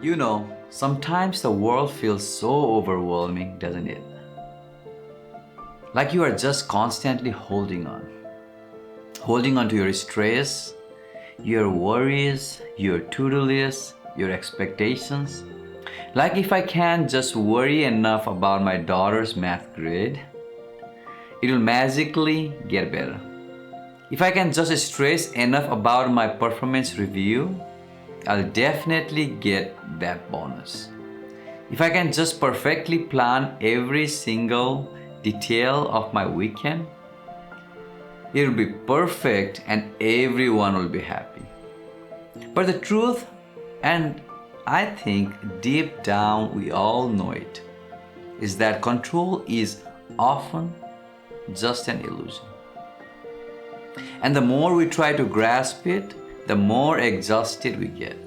You know, sometimes the world feels so overwhelming, doesn't it? Like you are just constantly holding on to your stress, your worries, your to-do list, your expectations. Like if I can just worry enough about my daughter's math grade, it will magically get better. If I can just stress enough about my performance review, I'll definitely get that bonus. If I can just perfectly plan every single detail of my weekend, it will be perfect and everyone will be happy. But the truth, and I think deep down we all know it, is that control is often just an illusion. And the more we try to grasp it, the more exhausted we get.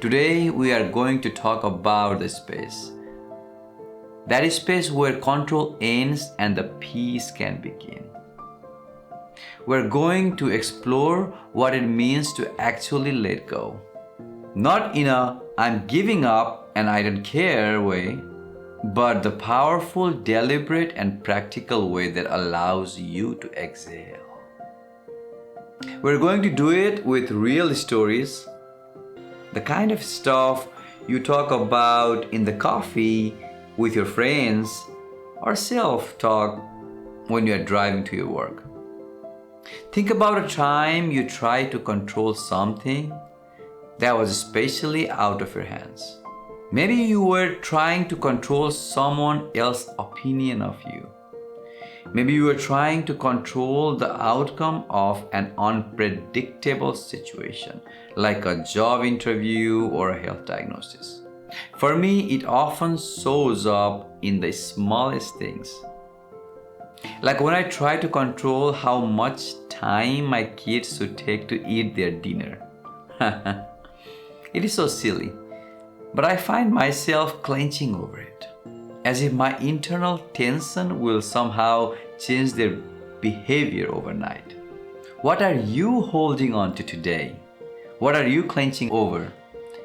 Today we are going to talk about the space. That is space where control ends and the peace can begin. We're going to explore what it means to actually let go. Not in a I'm giving up and I don't care way, but the powerful, deliberate, and practical way that allows you to exhale. We're going to do it with real stories, the kind of stuff you talk about in the coffee with your friends or self-talk when you are driving to your work. Think about a time you tried to control something that was especially out of your hands. Maybe you were trying to control someone else's opinion of you. Maybe you were trying to control the outcome of an unpredictable situation, like a job interview or a health diagnosis. For me, it often shows up in the smallest things. Like when I try to control how much time my kids should take to eat their dinner. It is so silly, but I find myself clenching over it, as if my internal tension will somehow change their behavior overnight. What are you holding on to today? What are you clenching over?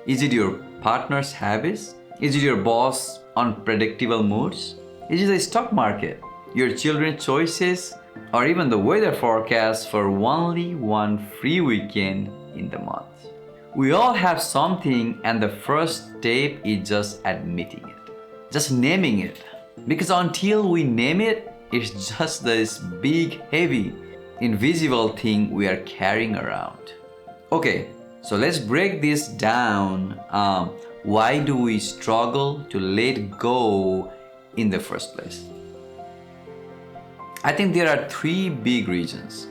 Is it your partner's habits? Is it your boss' unpredictable moods? Is it the stock market, your children's choices, or even the weather forecast for only one free weekend in the month? We all have something, and the first step is just admitting it, just naming it. Because until we name it, it's just this big, heavy, invisible thing we are carrying around. Okay, so let's break this down. Why do we struggle to let go in the first place? I think there are three big reasons.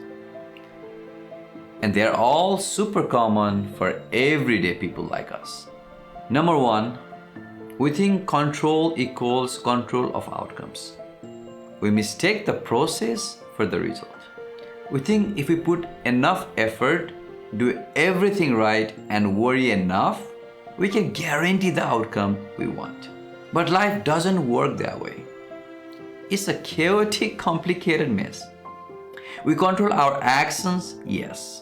And they're all super common for everyday people like us. Number one, we think control equals control of outcomes. We mistake the process for the result. We think if we put enough effort, do everything right, and worry enough, we can guarantee the outcome we want. But life doesn't work that way. It's a chaotic, complicated mess. We control our actions, yes,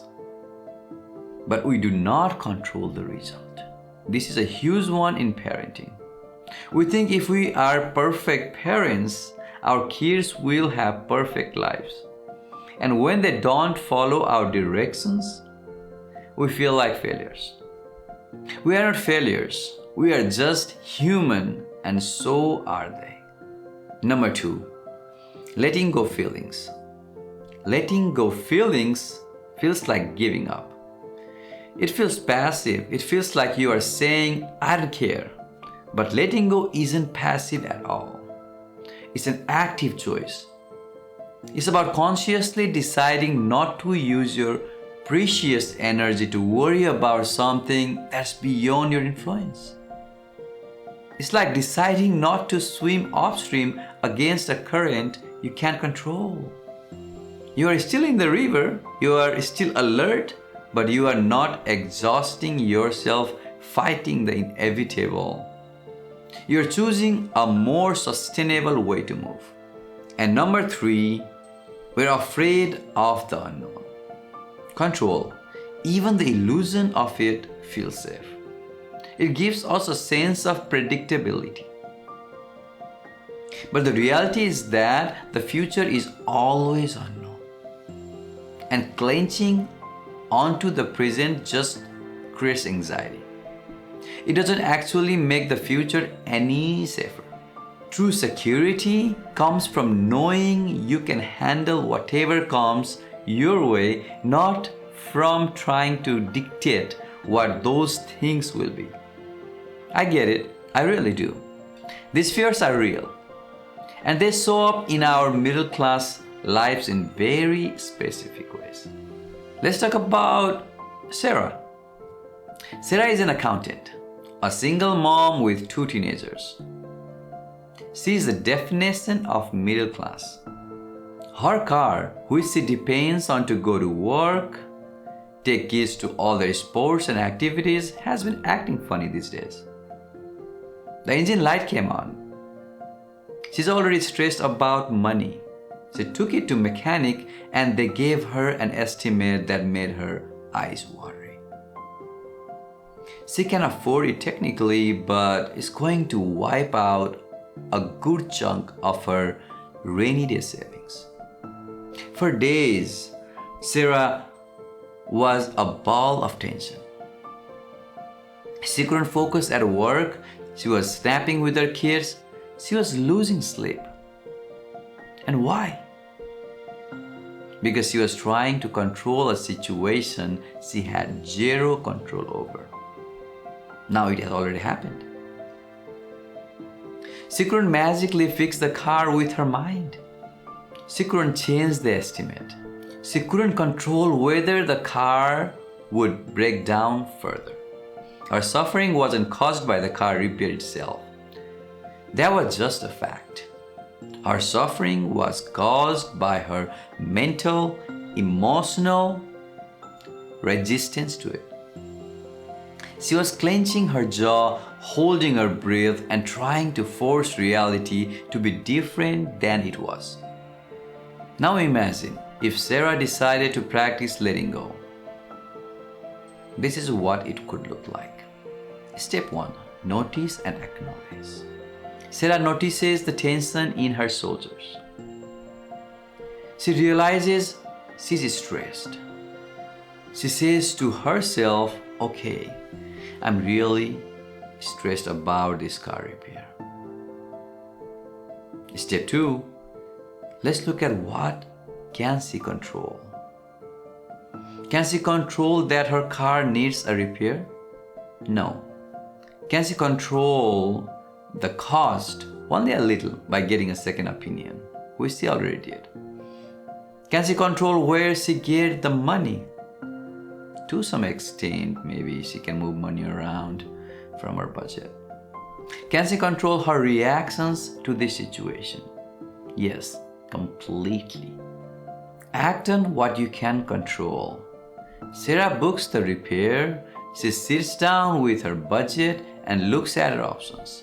but we do not control the result. This is a huge one in parenting. We think if we are perfect parents, our kids will have perfect lives. And when they don't follow our directions, we feel like failures. We are not failures. We are just human, and so are they. Number two, letting go feelings. Letting go feelings feels like giving up. It feels passive. It feels like you are saying, I don't care. But letting go isn't passive at all. It's an active choice. It's about consciously deciding not to use your precious energy to worry about something that's beyond your influence. It's like deciding not to swim upstream against a current you can't control. You are still in the river, you are still alert, but you are not exhausting yourself fighting the inevitable. You're choosing a more sustainable way to move. And number 3, we're afraid of the unknown. Control, even the illusion of it, feels safe. It gives us a sense of predictability. But the reality is that the future is always unknown. And clenching onto the present just creates anxiety. It doesn't actually make the future any safer. True security comes from knowing you can handle whatever comes your way, not from trying to dictate what those things will be. I get it, I really do. These fears are real. And they show up in our middle class lives in very specific ways. Let's talk about Sara. Sara is an accountant, a single mom with 2 teenagers. She is the definition of middle class. Her car, which she depends on to go to work, take kids to all their sports and activities, has been acting funny these days. The engine light came on. She's already stressed about money. She took it to mechanic and they gave her an estimate that made her eyes watery. She can afford it technically, but it's going to wipe out a good chunk of her rainy day savings. For days, Sara was a ball of tension. She couldn't focus at work. She was snapping with her kids. She was losing sleep. And why? Because she was trying to control a situation she had zero control over. Now it has already happened. She couldn't magically fix the car with her mind. She couldn't change the estimate. She couldn't control whether the car would break down further. Her suffering wasn't caused by the car repair itself. That was just a fact. Her suffering was caused by her mental, emotional resistance to it. She was clenching her jaw, holding her breath, and trying to force reality to be different than it was. Now imagine if Sara decided to practice letting go. This is what it could look like. Step 1. Notice and acknowledge. Sara notices the tension in her shoulders. She realizes she's stressed. She says to herself, okay, I'm really stressed about this car repair. Step 2. Let's look at what can she control. Can she control that her car needs a repair? No. Can she control the cost? Only a little, by getting a second opinion, which she already did. Can she control where she gets the money? To some extent, maybe she can move money around from her budget. Can she control her reactions to this situation? Yes, completely. Act on what you can control. Sara books the repair. She sits down with her budget and looks at her options.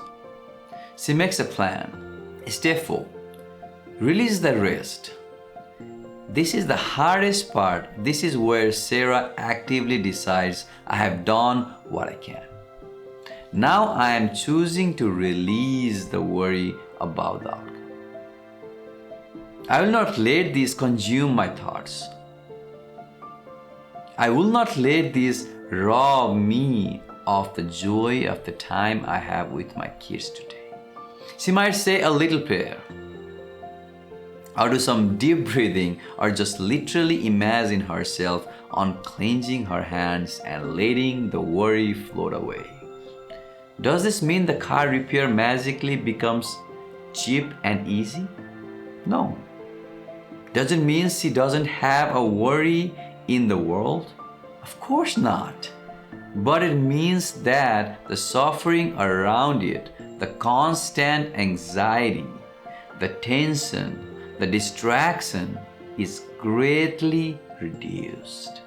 She makes a plan. Step 4. Release the rest. This is the hardest part. This is where Sara actively decides, I have done what I can. Now I am choosing to release the worry about the outcome. I will not let these consume my thoughts. I will not let these rob me of the joy of the time I have with my kids today. She might say a little prayer, or do some deep breathing, or just literally imagine herself unclenching her hands and letting the worry float away. Does this mean the car repair magically becomes cheap and easy? No. Does it mean she doesn't have a worry in the world? Of course not. But it means that the suffering around it, the constant anxiety, the tension, the distraction is greatly reduced.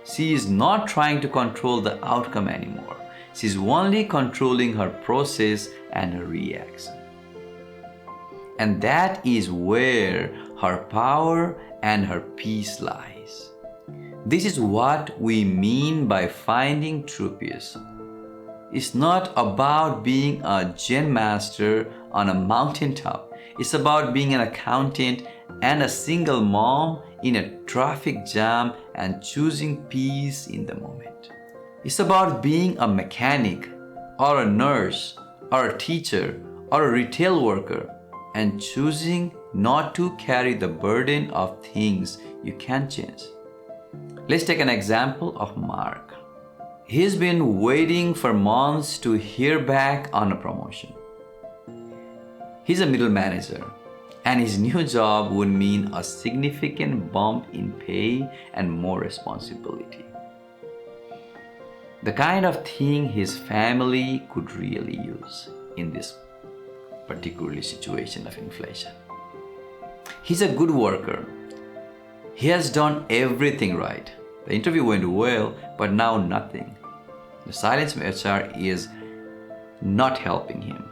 She is not trying to control the outcome anymore. She is only controlling her process and her reaction. And that is where her power and her peace lies. This is what we mean by finding true peace. It's not about being a Zen master on a mountaintop. It's about being an accountant and a single mom in a traffic jam and choosing peace in the moment. It's about being a mechanic or a nurse or a teacher or a retail worker and choosing not to carry the burden of things you can't change. Let's take an example of Mark. He's been waiting for months to hear back on a promotion. He's a middle manager, and his new job would mean a significant bump in pay and more responsibility. The kind of thing his family could really use in this particular situation of inflation. He's a good worker. He has done everything right. The interview went well, but now nothing. The silence from HR is not helping him.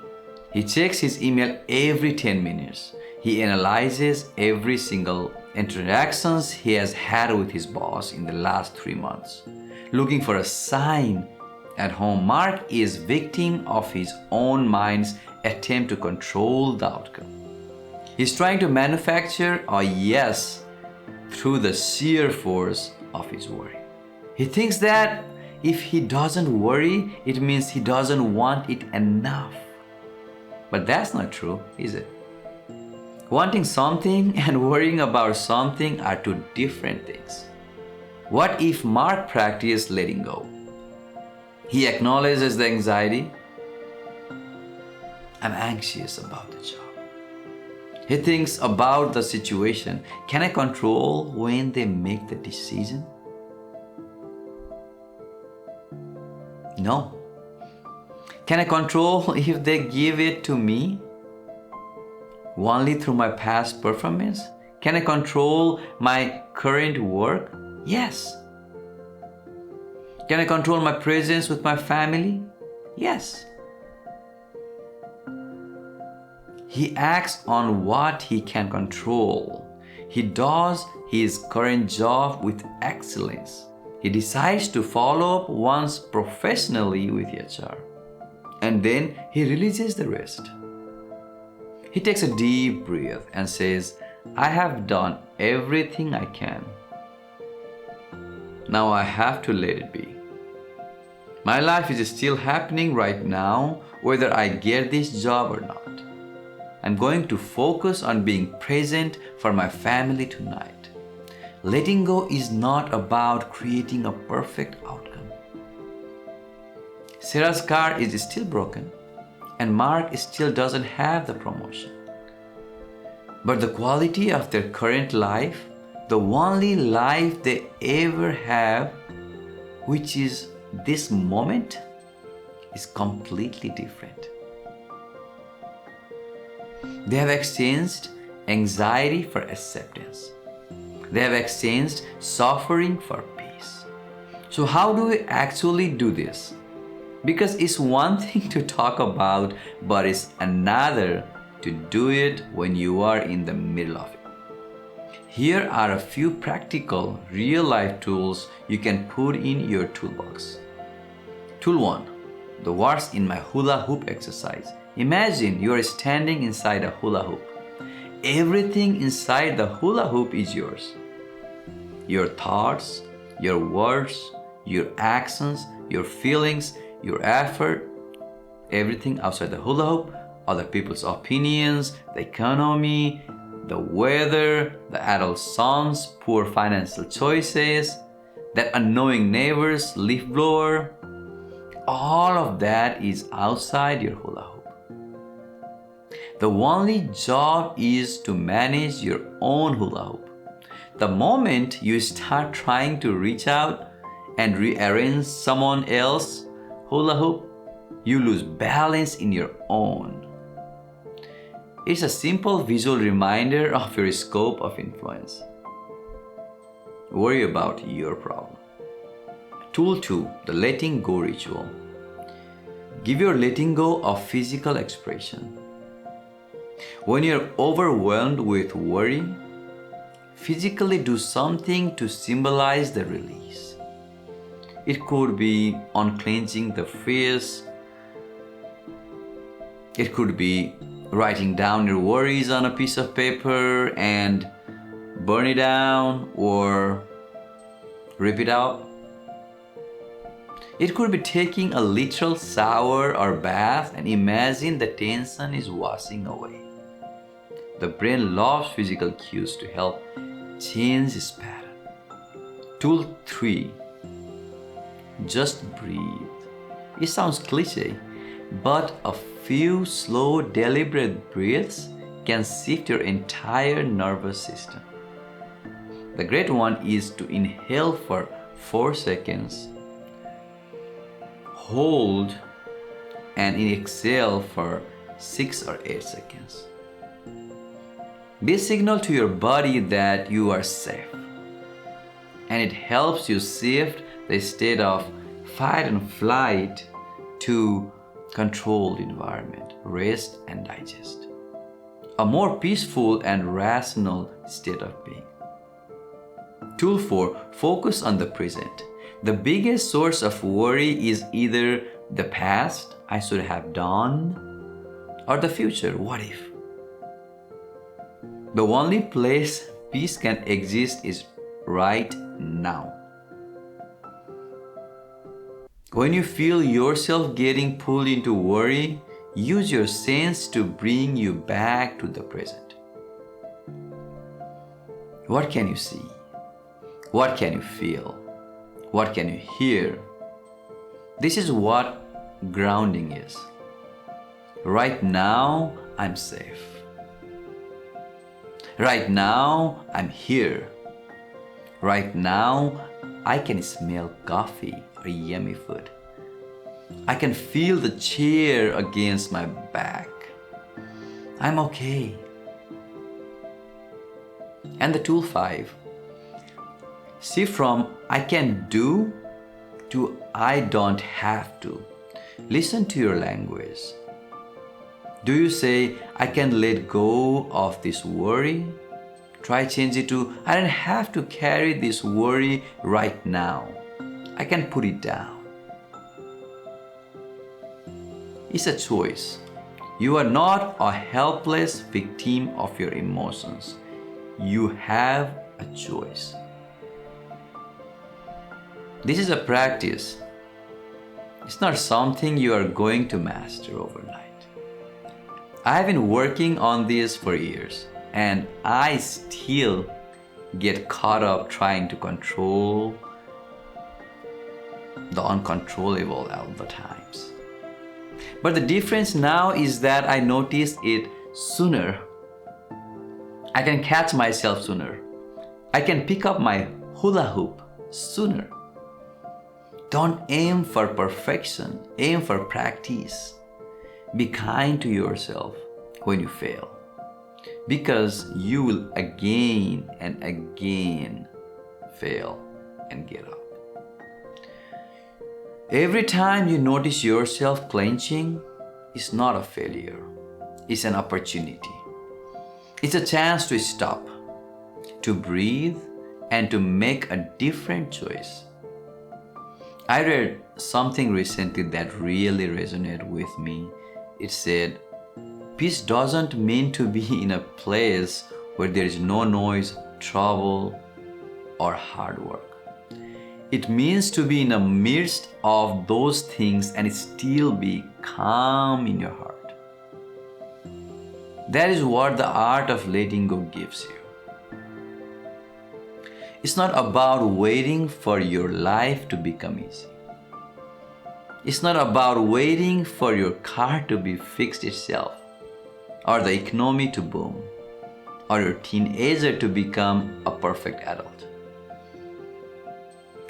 He checks his email every 10 minutes. He analyzes every single interactions he has had with his boss in the last 3 months, looking for a sign. At home, Mark is victim of his own mind's attempt to control the outcome. He's trying to manufacture a yes through the sheer force of his worry. He thinks that if he doesn't worry, it means he doesn't want it enough. But that's not true, is it? Wanting something and worrying about something are two different things. What if Mark practiced letting go? He acknowledges the anxiety. I'm anxious about the job. He thinks about the situation. Can I control when they make the decision? No. Can I control if they give it to me? Only through my past performance? Can I control my current work? Yes. Can I control my presence with my family? Yes. He acts on what he can control. He does his current job with excellence. He decides to follow up once professionally with HR. And then he releases the rest. He takes a deep breath and says, I have done everything I can. Now I have to let it be. My life is still happening right now, whether I get this job or not. I'm going to focus on being present for my family tonight. Letting go is not about creating a perfect outcome. Sarah's car is still broken, and Mark still doesn't have the promotion. But the quality of their current life, the only life they ever have, which is this moment, is completely different. They have exchanged anxiety for acceptance. They have exchanged suffering for peace. So how do we actually do this? Because it's one thing to talk about, but it's another to do it when you are in the middle of it. Here are a few practical, real-life tools you can put in your toolbox. Tool 1. The what's in my hula hoop exercise. Imagine you are standing inside a hula hoop. Everything inside the hula hoop is yours. Your thoughts, your words, your actions, your feelings, your effort, everything outside the hula hoop, other people's opinions, the economy, the weather, the adult son's poor financial choices, that annoying neighbor's leaf blower, all of that is outside your hula hoop. The only job is to manage your own hula hoop. The moment you start trying to reach out and rearrange someone else's hula hoop, you lose balance in your own. It's a simple visual reminder of your scope of influence. Worry about your problem. Tool 2, the letting go ritual. Give your letting go a physical expression. When you're overwhelmed with worry, physically do something to symbolize the release. It could be unclenching the fist. It could be writing down your worries on a piece of paper and burn it down or rip it out. It could be taking a literal shower or bath and imagine the tension is washing away. The brain loves physical cues to help change its pattern. Tool 3. Just breathe. It sounds cliché, but a few slow, deliberate breaths can shift your entire nervous system. The great one is to inhale for 4 seconds, hold, and exhale for 6 or 8 seconds. This signals to your body that you are safe, and it helps you shift the state of fight and flight to controlled environment, rest and digest. A more peaceful and rational state of being. Tool 4, focus on the present. The biggest source of worry is either the past, I should have done, or the future, what if? The only place peace can exist is right now. When you feel yourself getting pulled into worry, use your sense to bring you back to the present. What can you see? What can you feel? What can you hear? This is what grounding is. Right now, I'm safe. Right now, I'm here. Right now, I can smell coffee or yummy food. I can feel the chair against my back. I'm okay. And the tool 5. See from I can do to I don't have to. Listen to your language. Do you say, I can let go of this worry? Try change it to, I don't have to carry this worry right now. I can put it down. It's a choice. You are not a helpless victim of your emotions. You have a choice. This is a practice. It's not something you are going to master overnight. I have been working on this for years, and I still get caught up trying to control the uncontrollable all the times. But the difference now is that I notice it sooner. I can catch myself sooner. I can pick up my hula hoop sooner. Don't aim for perfection, aim for practice. Be kind to yourself when you fail, because you will again and again fail and get up. Every time you notice yourself clenching, it's not a failure, it's an opportunity. It's a chance to stop, to breathe, and to make a different choice. I read something recently that really resonated with me. It said, peace doesn't mean to be in a place where there is no noise, trouble, or hard work. It means to be in the midst of those things and still be calm in your heart. That is what the art of letting go gives you. It's not about waiting for your life to become easy. It's not about waiting for your car to be fixed itself. or the economy to boom, or your teenager to become a perfect adult.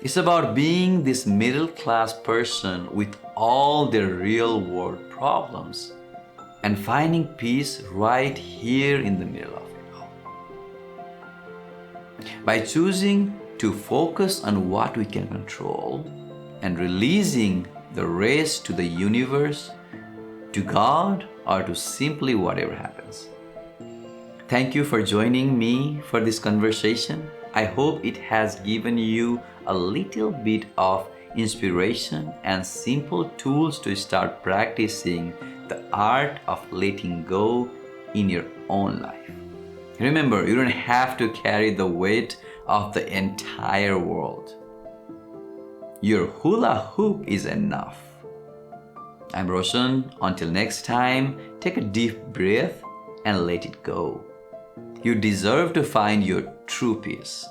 It's about being this middle class person with all their real world problems and finding peace right here in the middle of it all. By choosing to focus on what we can control and releasing the rest to the universe, to God, or to simply whatever happens. Thank you for joining me for this conversation. I hope it has given you a little bit of inspiration and simple tools to start practicing the art of letting go in your own life. Remember, you don't have to carry the weight of the entire world. Your hula hoop is enough. I'm Roshan. Until next time, take a deep breath and let it go. You deserve to find your true peace.